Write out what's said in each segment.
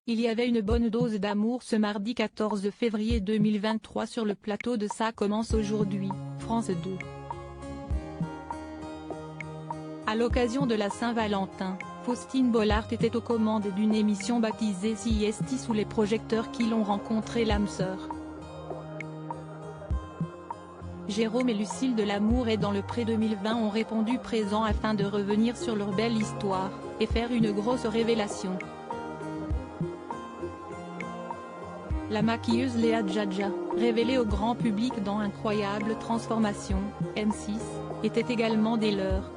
Il y avait une bonne dose d'amour ce mardi 14 février 2023 sur le plateau de Ça commence aujourd'hui, France 2. À l'occasion de la Saint-Valentin, Faustine Bollaert était aux commandes d'une émission baptisée CIST sous les projecteurs qui l'ont rencontré l'âme sœur. Jérôme et Lucille de L'Amour et dans le Pré 2020 ont répondu présents afin de revenir sur leur belle histoire, et faire une grosse révélation. La maquilleuse Léa Djadja, révélée au grand public dans Incroyable Transformation, M6, était également des leurs.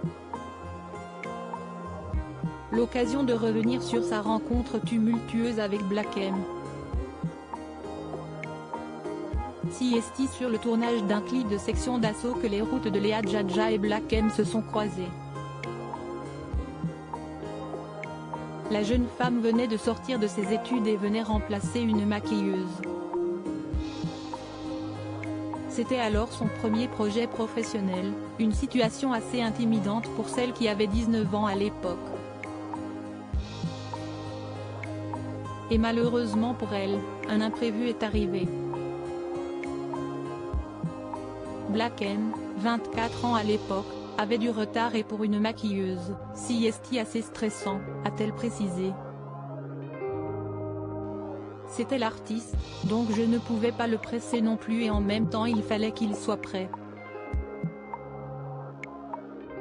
L'occasion de revenir sur sa rencontre tumultueuse avec Black M. CIST sur le tournage d'un clip de Section d'Assaut que les routes de Léa Djadja et Black M se sont croisées. La jeune femme venait de sortir de ses études et venait remplacer une maquilleuse. C'était alors son premier projet professionnel, une situation assez intimidante pour celle qui avait 19 ans à l'époque. Et malheureusement pour elle, un imprévu est arrivé. Black M, 24 ans à l'époque, avait du retard et pour une maquilleuse, CIST assez stressant, a-t-elle précisé. C'était l'artiste, donc je ne pouvais pas le presser non plus et en même temps il fallait qu'il soit prêt.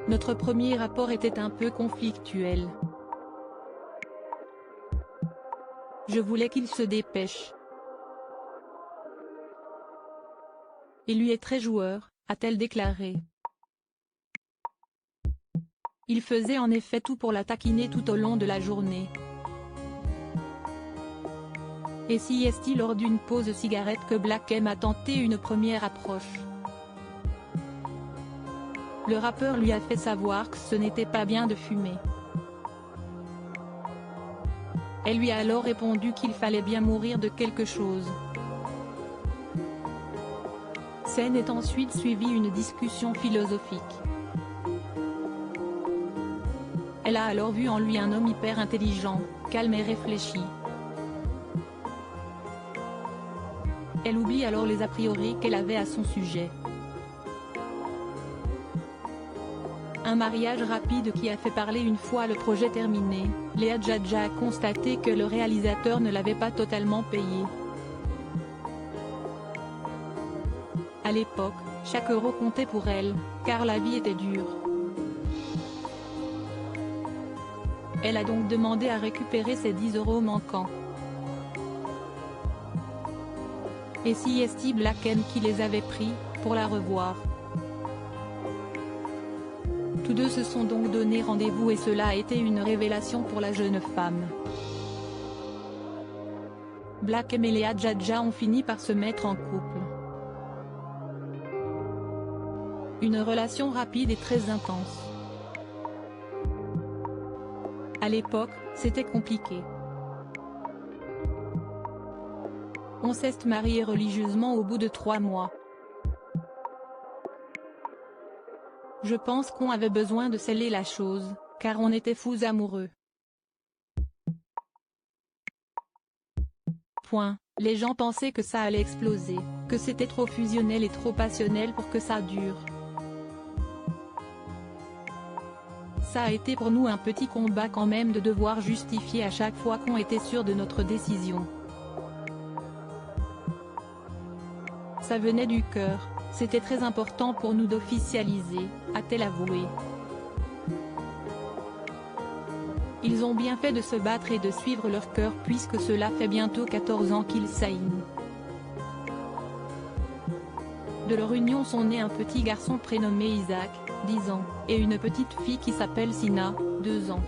Notre premier rapport était un peu conflictuel. Je voulais qu'il se dépêche. Il lui est très joueur, a-t-elle déclaré. Il faisait en effet tout pour la taquiner tout au long de la journée. Et CIST lors d'une pause cigarette que Black M a tenté une première approche. Le rappeur lui a fait savoir que ce n'était pas bien de fumer. Elle lui a alors répondu qu'il fallait bien mourir de quelque chose. Scène est ensuite suivie une discussion philosophique. Elle a alors vu en lui un homme hyper intelligent, calme et réfléchi. Elle oublie alors les a priori qu'elle avait à son sujet. Un mariage rapide qui a fait parler une fois le projet terminé, Léa Djadja a constaté que le réalisateur ne l'avait pas totalement payé. À l'époque, chaque euro comptait pour elle, car la vie était dure. Elle a donc demandé à récupérer ses 10 euros manquants. Et CIST Black M qui les avait pris, pour la revoir. Tous deux se sont donc donné rendez-vous et cela a été une révélation pour la jeune femme. Black M et Léa Djadja ont fini par se mettre en couple. Une relation rapide et très intense. À l'époque, c'était compliqué. On s'est marié religieusement au bout de 3 mois. Je pense qu'on avait besoin de sceller la chose, car on était fous amoureux. Les gens pensaient que ça allait exploser, que c'était trop fusionnel et trop passionnel pour que ça dure. Ça a été pour nous un petit combat quand même de devoir justifier à chaque fois qu'on était sûr de notre décision. Ça venait du cœur, c'était très important pour nous d'officialiser, a-t-elle avoué. Ils ont bien fait de se battre et de suivre leur cœur puisque cela fait bientôt 14 ans qu'ils s'aiment. De leur union sont nés un petit garçon prénommé Isaac, 10 ans, et une petite fille qui s'appelle Sina, 2 ans.